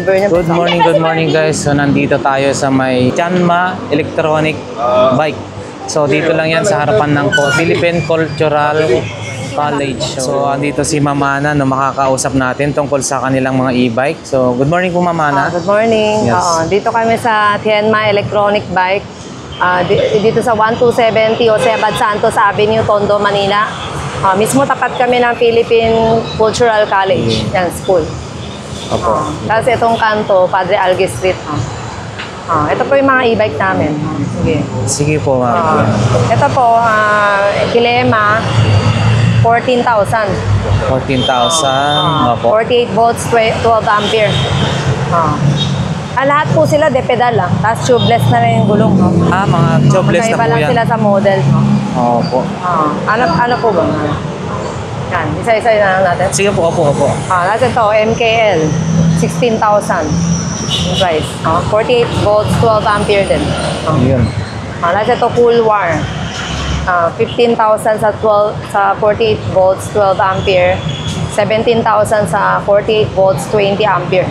deliver niyo. Good morning guys. So nandito tayo sa may Tianma Electronic Bike. So dito lang yan sa harapan ng Philippine Cultural College. So andito si Mama Ana, no, makakausap natin tungkol sa kanilang mga e-bike. So good morning po Mama Ana. Good morning. Yes. Dito kami sa Tianma Electronic Bike. Dito sa 1270 Jose Santos Avenue, Tondo, Manila. Mismo tapat kami ng Philippine Cultural College. Yan, school. Opo. Tapos itong kanto, Padre Algue Street. Ito po yung mga e-bike namin. Sige. Sige po Ma'am. Ito po, Kilema, 14,000. 14,000. Opo. 48 volts, 12 ampere. Lahat po sila de-pedal tapos tubeless na rin yung gulong. Mga tubeless na po lang yan. sila sa model. Opo. Ano po ba? Yan, isa-isa na lang natin. Sige po, opo. Tapos ito, MKL, 16,000 yung price. 48 volts, 12 ampere din. Yun. Tapos ito, Cool War. 15,000 sa 48 volts, 12 ampere. 17,000 sa 48 volts, 20 ampere.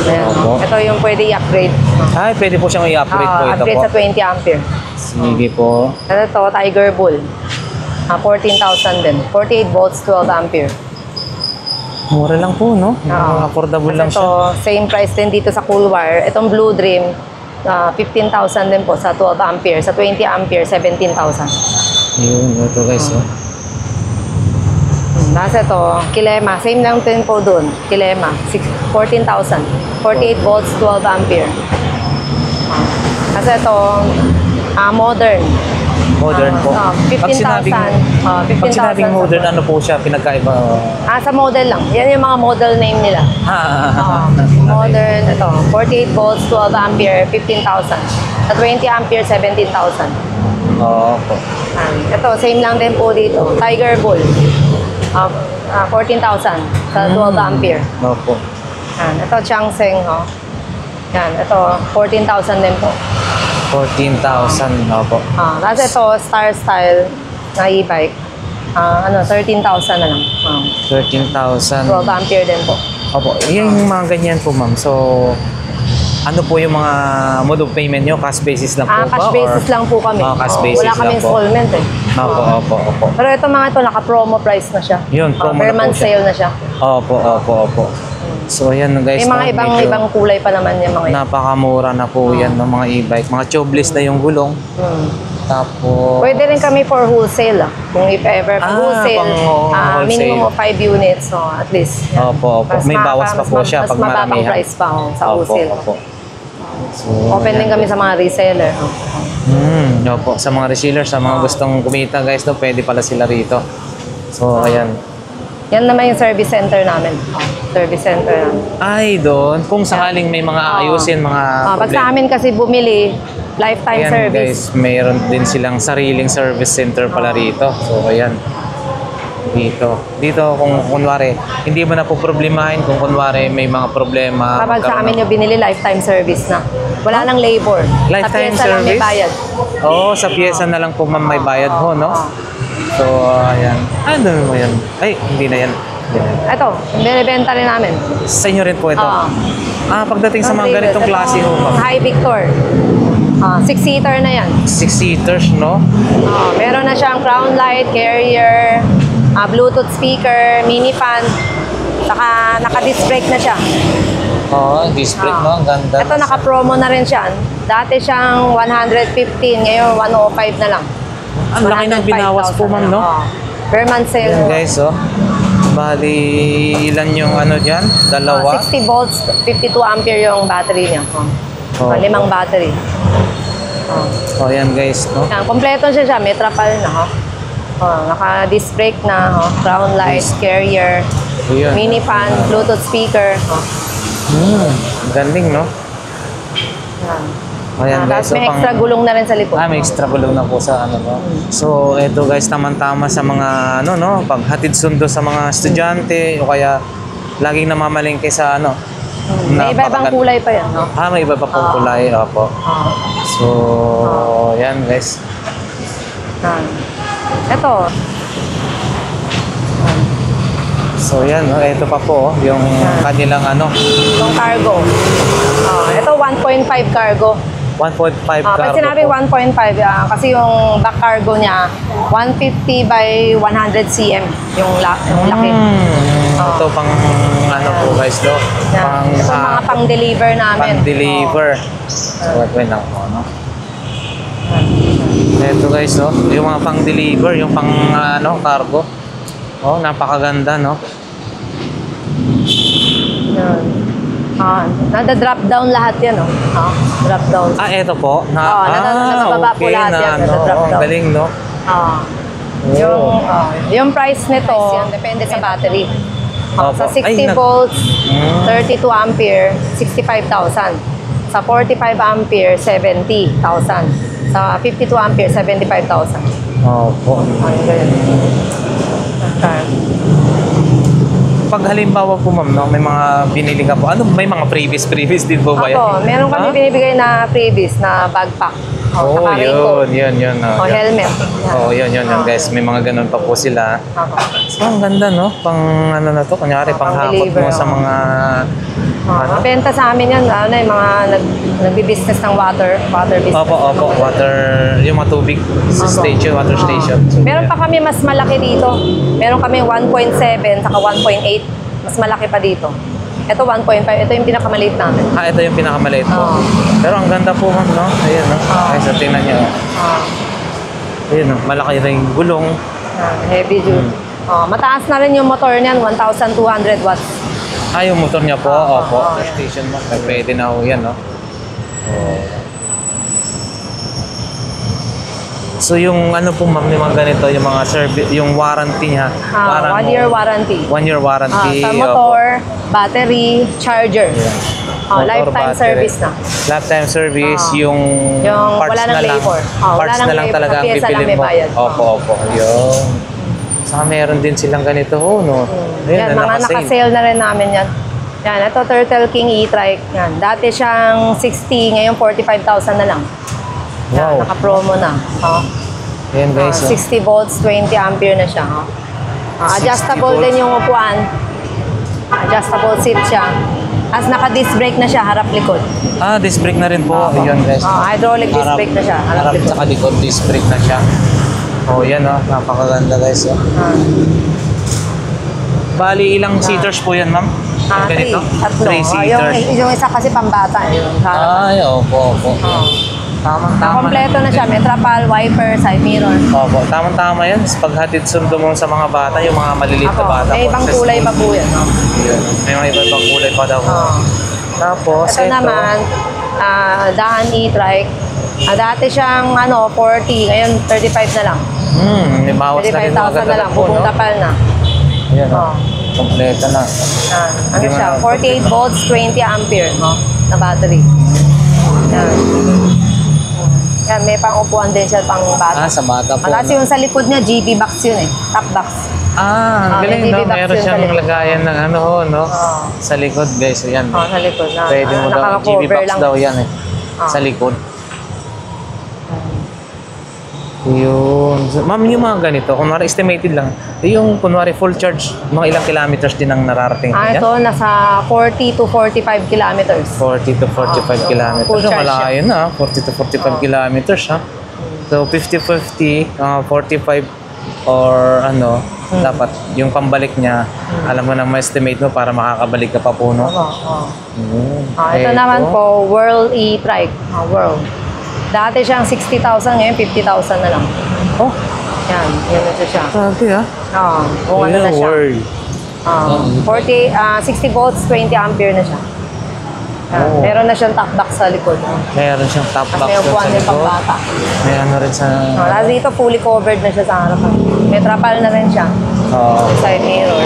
Ayan, Opo. ito yung pwede i-upgrade. Ay, pwede po siyang i-upgrade po ito Upgrade po. sa 20 ampere. Sige po. Ito, Tiger Bull. 14,000 din. 48 volts, 12 ampere. Mura lang po, no? Affordable lang siya. Ito, same price din dito sa Cool Wire. Itong Blue Dream, 15,000 din po sa 12 ampere. Sa 20 ampere, 17,000. Yun, ito guys, oh. Nasa ito, Kilema. Same lang din po doon. Kilema, 14,000. 48 volts, 12 ampere. Nasa ito, Modern. Modern po. 15,000. Pag sinabing modern, ano po siya? Pinagkaiba? Sa model lang. Yan yung mga model name nila. Modern, ito. 48 volts, 12 ampere, 15,000. Sa 20 ampere, 17,000. Oo po. Ito, same lang din po dito. Tiger Bull. 14,000 sa 12 ampere. Opo. Ito, Changseng. Yan, ito, 14,000 din po. 14,000. Opo. Tapos ito, Star Style na e-bike. 13,000 na lang. 13,000. 12 ampere din po. Opo. Yung mga ganyan po, ma'am. So, ano po yung mga mode of payment nyo? Cash basis lang po ba? Cash basis lang po kami. Cash basis wala kami lang po. installment eh. Opo. Pero ito mga ito, naka-promo price na siya. Yun, promo per na po month siya. sale na siya. Opo. So, yan guys. May mga ibang kulay pa naman yung mga ito. Napakamura na po yan ng mga e-bike. Mga tubeless na yung gulong. Tapos... Pwede rin kami for wholesale. Kung if ever, wholesale, wholesale. minimum of 5 units. So, at least. Yan. Opo. May bawas pa po siya pag mas mababang maramihan. price pa sa wholesale. Opo. So, Open din kami sa mga reseller. Opo. Sa mga resellers, sa mga gustong kumita guys, no, pwede pala sila rito. So, ayan. Yan naman yung service center namin. Service center namin. Ay, doon. Kung sakaling may mga ayusin, mga Pag sa amin kasi bumili, lifetime ayan, service. guys, mayroon din silang sariling service center pala rito. So, ayan. Dito kung kunwari, hindi mo na po problemahin kung kunwari may mga problema. Kapag sa amin yung binili, lifetime service na. Wala nang labor. Lifetime sa pyesa lang may service? bayad. Oo, sa pyesa na lang po ma'am may bayad ho, no? So, ayan. Ano mo yan? Ay, hindi na yan. Ito, binibenta rin namin. Sa inyo rin po ito? Pagdating sa mga ganitong klase ho, ma'am. Hi Victor. 6-seater na yan. 6-seaters, no? Meron na siyang crown light, carrier, Bluetooth speaker, mini fan, saka naka-disc brake na siya. Disc brake, no? Ang ganda. Ito, naka-promo na rin siya. Dati siyang 115, ngayon 105 na lang. Ang laki ng binawas po, ma'am, no? Per month sale. Yan, guys, oh. Bali, ilan yung ano dyan? Dalawa? 60 volts, 52 ampere yung battery niya. Limang battery. Yan, guys, no? Yan, kompleto siya. May trapal na. Naka-disc brake na. Crown light, carrier, Ayan. mini fan, Bluetooth speaker. Galing, no? Yan. Ayan, guys. Tapos may extra gulong na rin sa likod. May extra gulong na po sa ano, no? So, eto guys, tamang-tama sa mga, ano, no? Paghatid sundo sa mga estudyante o kaya laging namamalingke sa, ano? May iba-ibang kulay pa yan, no? May iba pa pong kulay, opo. So, yan guys. Ito. So yan, no? Ito pa po, yung kanilang ano, Yung cargo. Ito 1.5 cargo. 1.5 Pag cargo sinabi po. 1.5, kasi yung back cargo niya, 150 by 100 cm yung laki. Ito pang ano po guys, no? Yan. Ito mga pang-deliver namin. Pang-deliver. So, wait lang po, no? Ito guys, no? Yung mga pang-deliver, yung pang ano, cargo. Oh, napakaganda, no? Yan. Nada-drop down lahat yan, no? Drop down. Ito po. Nasa baba po lahat yan. Nada-drop down. Galing, no? Yung price nito, depende sa battery. Opo. Sa 60 Ay, volts, 32 ampere, 65,000. Sa 45 ampere, 70,000. Sa 52 ampere, 75,000. Opo. Ayun, ganyan. Okay. Pag halimbawa po ma'am, no, may mga binili ka po. Ano, may mga previous din po ba yan? Ako, meron kami binibigay na previous na backpack. Saka raincoat. Yun. O helmet. Yun, guys. May mga ganun pa po sila. Ako. So, ang ganda, no? Pang ano na to, kunyari, pang hakot pang-deliver, mo sa mga... Mabenta sa amin yan, yung mga nagbi-business ng water business. Opo, water, yung mga tubig station, water station. So, Meron pa kami mas malaki dito. Meron kami 1.7 saka 1.8. Mas malaki pa dito. Ito 1.5. Ito yung pinakamaliit namin. ito yung pinakamaliit po. Oo. Pero ang ganda po, ma'am, no? Ayun, no? Guys, tingnan nyo. Ayun, no? Malaki rin yung gulong. Heavy duty. Mataas na rin yung motor niyan, 1,200 watts. Yung motor niya po. Opo. yan. Station mo. Pwede na ho yan, no? So yung ano po ma'am, yung mga ganito, yung mga service, yung warranty niya. 1 year warranty. 1 year warranty. Sa motor, battery, charger. Motor, Lifetime battery. service na. Lifetime service, yung parts wala na nang lang. labor. Parts Wala nang na lang labor. talaga ang Sa pyesa lang pipili may mo. bayad. Opo. Yun. Saka meron din silang ganito, no? Yan, mga naka-sale na rin namin yan. Yan, ito Turtle King e-trike. Yan, dati siyang 60, ngayon 45,000 na lang. Yan, Wow. naka-promo na. Yan guys. 60 volts, 20 ampere na siya. Adjustable 60 din yung upuan. Adjustable seat siya. As naka-disc brake na siya, harap-likod. Disc brake na rin po. Yun guys. Hydraulic disc brake na siya, Harap harap-likod. tsaka likod, disc brake na siya. Yan, napakaganda guys. Bali, ilang seaters po yan, ma'am? Three. Tatlo. 3 seaters. Yung isa kasi pambata. Yung harap. Opo. Tamang-tama. Kompleto na siya. May trapal, wiper, side mirror. Opo, tamang-tama yan. Paghatid sundo mo sa mga bata, yung mga maliliit na bata. May ibang kulay pa po yan. Yun. May mga ibang kulay pa daw. Tapos, Ito naman, Daan e-trike. Dati siyang 40, ngayon 35 na lang. May bawas na rin mga 35,000 na ganda lang, po, bubong no? tapal na. Yan, kompleto na. Ano siya, 48 volts, 20 ampere na battery. Yan. Yan, may pang-upuan din siya, pang bata. Sa bata po. Kasi yung sa likod niya, GB box yun top box. Ang galing, may no? GB box Meron yun sa siyang likod. lagayan ng sa likod, guys. Yan. Sa likod na. Pwede mo daw, GB Naka-cover box lang. daw yan sa likod. Yun. So, ma'am, yung mga ganito, kunwari estimated lang, yung kunwari full charge, mga ilang kilometers din ang nararating niya? Ito, nasa 40 to 45 kilometers. 40 to 45 kilometers. full charge Malayo na, 40 to 45 kilometers, ha? So, 50-50, 45 or dapat yung pambalik niya, alam mo na ma-estimate mo para makakabalik ka pa po, no? Ito naman po, Whirl e-trike. Whirl. Dati siyang 60,000, ngayon 50,000 na lang. Yan, yun na siya. Sabi, ha? Kung ano na siya. 60 volts, 20 ampere na siya. Meron na siyang top box sa likod. Meron siyang top box May upuan din pang bata. May rin sa... Tapos dito, fully covered na siya sa harapan. May trapal na rin siya. Side mirror.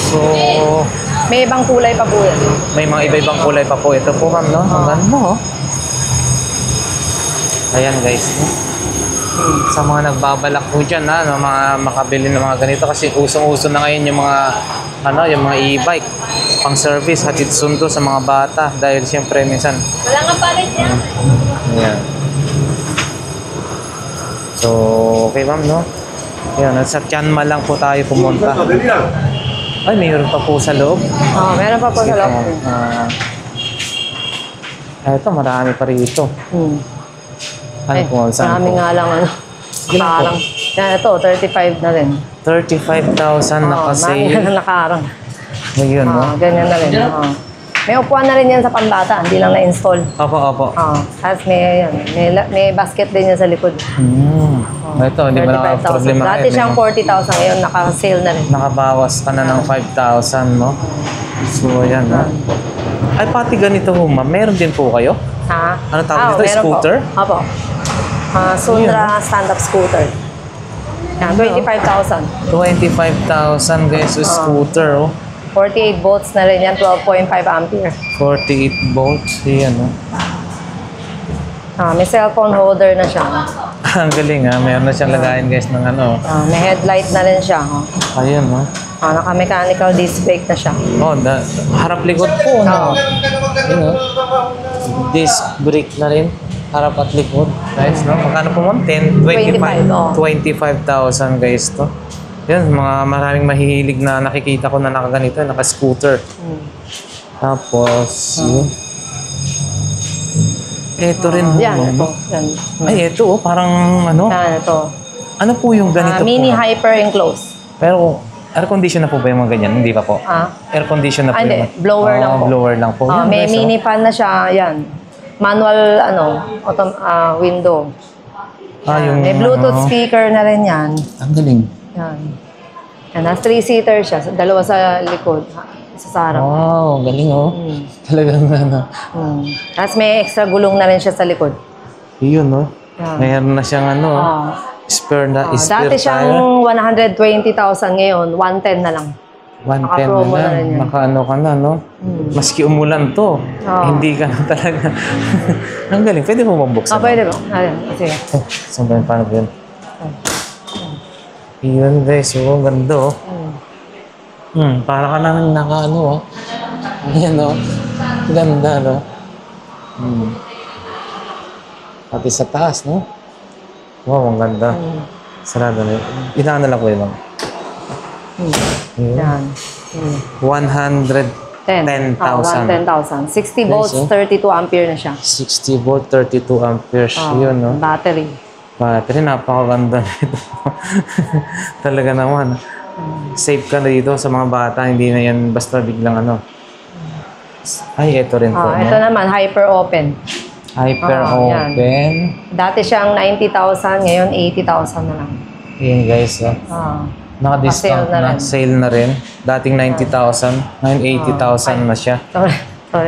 So, may ibang kulay pa po yan. may mga iba-ibang kulay pa po. Ito po, ma'am, no? Ang ganda, Ayan, guys. Sa mga nagbabalak po dyan, mga makabili ng mga ganito kasi usong-uso na ngayon yung mga yung mga e-bike pang service, hatid sundo sa mga bata dahil siyempre minsan Wala nga palit yan. Ayan. So, okay ma'am, no? Ayan, sa Tianma lang po tayo pumunta. Ay, mayroon pa po sa loob. Oh, meron pa po sa loob. Ito, marami pa rito. Ano po? Saan Marami po? nga lang ano. Nakaarang. Yan, ito, 35 na rin. 35,000 naka-sale. Marami na nakaarang. Ngayon, no? Ganyan na rin. May upuan na rin yan sa pambata, hindi lang na-install. Opo. Tapos may basket din yan sa likod. Ito, hindi ba naka-problema? Dati siyang 40,000, ngayon naka-sale na rin. Nakabawas ka na ng 5,000, no? So, ayan, no? Ay, pati ganito ho, ma'am. Meron din po kayo? Ha? Ano tawag dito? meron Scooter? Po. Opo. Sundra stand-up scooter. Yan, 25,000. 25,000 guys, scooter, oh. 48 volts na rin yan, 12.5 ampere. 48 volts, yan, no? May cellphone holder na siya. Ang galing, ha? Meron na siyang lagayin, guys, ng ano. May headlight na rin siya. Ayun, no? Naka-mechanical disc brake na siya. Oh, harap likod po, no? Yun, no? Disc brake na rin. Harap at likod. Guys, no? Magkano po mo? 25,000 guys, to. Yan, mga maraming mahihilig na nakikita ko na nakaganito, naka-scooter. Tapos, yun. Ito rin. Yan, ito. Yan. Ay, ito, oh, parang ano? Yan, ito. Ano po yung ganito Mini po? hyper enclosed. Pero, air condition na po ba yung mga ganyan? Hindi pa po. Air condition na po Hindi, yung... blower lang po. Blower lang po. Yan, May guys, mini fan na siya, yan. Manual, window. Yung, May Bluetooth speaker na rin yan. Ang galing. Yan. Yan, nasa 3-seater siya. Dalawa sa likod. Isa sa harap. Wow, galing, oh. Talagang ano. Tapos may extra gulong na rin siya sa likod. Yun, no? Yan. Mayroon na siyang ano, spare na, spare Dati siyang 120,000 ngayon, 110 na lang. 110 na Naka-promo na lang. rin yan. Naka-ano ka na, no? Maski umulan to, hindi ka na talaga. Ang galing. Pwede mo mabuksan? Pwede ba? Ayan, sige. Saan ba yun? Paano ba yun? Yun, guys. Oh, ganda, oh. Para ka na naka-ano, oh. Ayan, oh. Ganda, no? Pati sa taas, no? Wow, ang ganda. Sarado na yun. Ilan na lang po yun, ma'am? Yan. 110,000. 110,000. 60 volts, 32 ampere na siya. 60 volt, 32 amperes. Yun, no? Battery. Battery, napakaganda nito. Talaga naman. Safe ka na dito sa mga bata. Hindi na yan basta biglang ano. Ay, ito rin po. Ito naman, hyper open. Hyper yan. open. Dati siyang 90,000, ngayon 80,000 na lang. Yun, guys. Oh. Naka-discount Pa-sale na na. rin. Sale na rin. Dating 90,000. Ngayon 80,000 na siya. Sorry.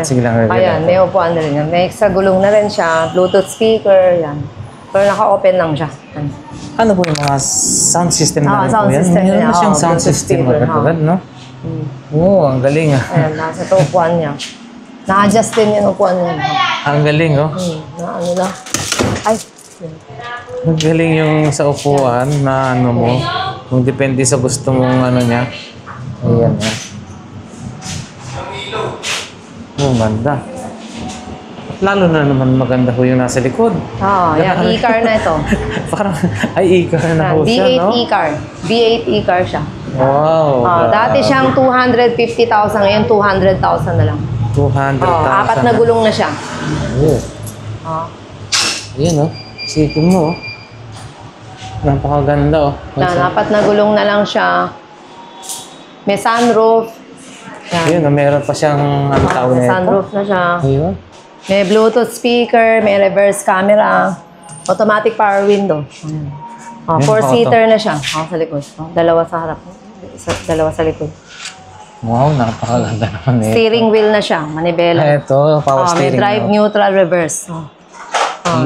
Sige lang. Ayan, may upuan na rin yan. May extra gulong na rin siya. Bluetooth speaker, yan. Pero naka-open lang siya. Yan. Ano po yung mga sound system na rin sound po yan? system Meron niya. na siyang sound Bluetooth system speaker, agad-agad, no? Oo, ang galing, ah. Ayan, nasa ito upuan niya. Na-adjust din yung upuan niya. Ang galing, oh. Na ano na. Ay. Ang galing yung sa upuan na ano mo. Kung depende sa gusto mong ano niya. Ayan, ah. Oh, ganda. At lalo na naman maganda ho yung nasa likod. Yan. E-car na ito. Parang, ay, e-car na ho siya, V8 no? e-car. V8 e-car siya. Wow. Dati siyang 250,000, ngayon 200,000 na lang. 200,000. Apat na gulong na siya. Oh. Ayan, oh. Sipin mo, oh. Napakaganda, oh. Apat na gulong na lang siya. May sunroof. Ayun, oh, meron pa siyang ano tawag na May ito. sunroof na siya. Ayun. May Bluetooth speaker, may reverse camera, automatic power window. Yan, 4-seater na siya. Sa likod. Dalawa sa harap. Dalawa sa likod. Wow, napakaganda naman eh. Steering wheel na siya, manibela. Ito, power May steering. drive, no? neutral, reverse.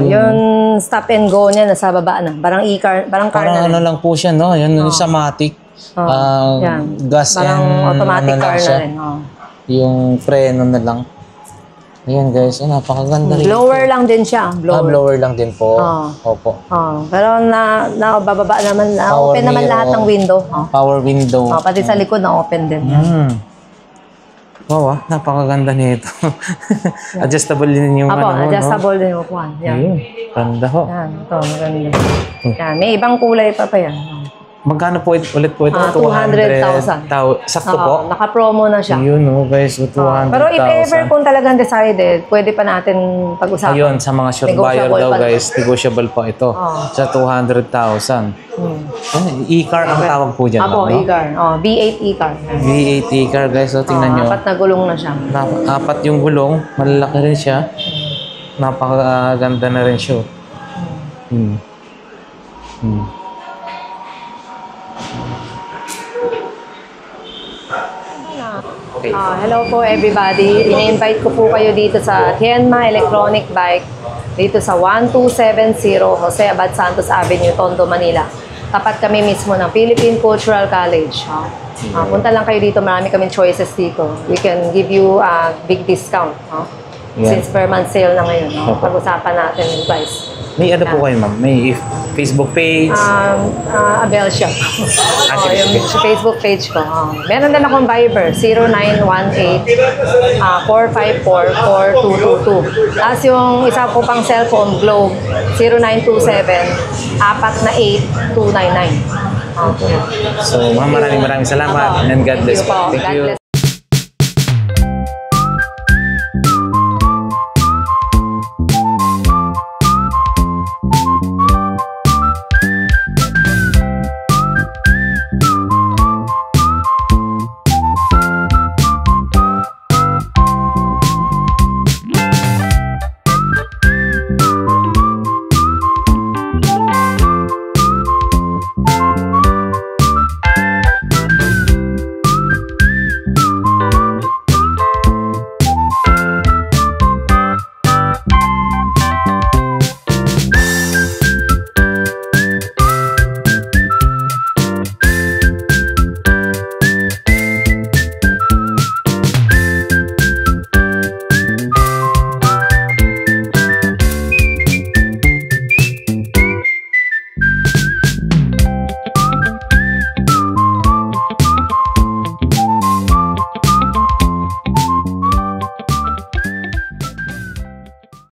Yung stop and go niya, nasa baba na. Parang e-car, parang car Parang na ano rin. lang po siya, no? Yan, yung sa Matic. Yan. Gas Parang and automatic ano car lang na siya. rin. Yung preno na lang. Ayan guys, napakaganda rin. Blower lang din siya. Blower. Blower lang din po. Opo. Pero bababa naman, Power open naman mirror. lahat ng window. Power window. Pati sa likod na open din. Wow, napakaganda nito. Adjustable din yung ano mo, Adjustable din yung upuan. Yan. Ayun, ganda ho. Yan, ito, maganda. Yan, may ibang kulay pa yan. Magkano po ulit po ito? 200,000. Sakto po? Naka-promo na siya. Yun, guys. 200,000. Pero if ever kung talagang decided, pwede pa natin pag-usapan. Ayun, sa mga sure buyer Negotiable daw, pa guys, negotiable po ito. Sa 200,000. E-car ang tawag po dyan, Apo, ma'am, no? e-car. V8 e-car. V8 e-car, guys. So, tingnan nyo. 4 na gulong na siya. Apat yung gulong. Malalaki rin siya. Napakaganda na rin siya. Hmm. Hmm. Okay. Hello po everybody. Ini-invite ko po kayo dito sa Tienma Electronic Bike dito sa 1270 Jose Abad Santos Avenue, Tondo, Manila. Tapat kami mismo ng Philippine Cultural College. Punta lang kayo dito, marami kaming choices dito. We can give you a big discount. Yeah. Since per month sale na ngayon. Okay. Pag-usapan natin yung price. May ano po kayo, ma'am? May Facebook page? Abel Shop. sige, Yung Facebook page ko. Meron din akong Viber, 0918-454-4222. Tapos yung isa ko pang cellphone, Globe, 0927-448-299. So, ma'am, maraming salamat. And God bless po. Thank you po. Thank God you. bless.